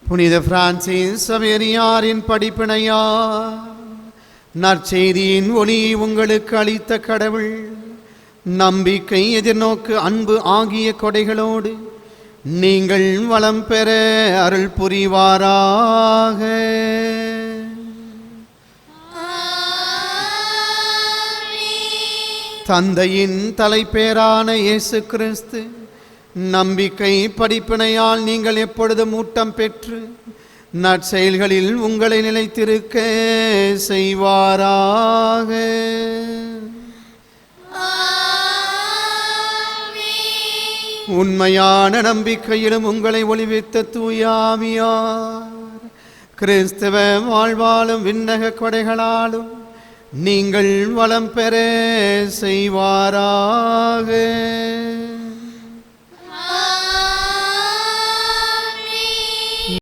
புனித பிரான்சிஸ் சவேரியாரின் படிப்பினையா நற்செய்தியின் ஒளியை உங்களுக்கு அளித்த கடவுள் நம்பிக்கை, எதிர்நோக்கு, அன்பு ஆகிய கொடைகளோடு நீங்கள் வளம் பெற அருள் புரிவாராக. தந்தையின் தலைப்பேரான இயேசு கிறிஸ்து நம்பிக்கை படிப்பினையால் நீங்கள் எப்பொழுதும் ஊட்டம் பெற்று நற்செயல்களில் உங்களை நிலைத்திருக்க செய்வாராக. உண்மையான நம்பிக்கையிலும் உங்களை ஒளிவித்த தூய ஆவியார் கிறிஸ்தவ வாழ்வாலும் விண்ணக கொடைகளாலும் நீங்கள் வளம் பெற செய்வாராக.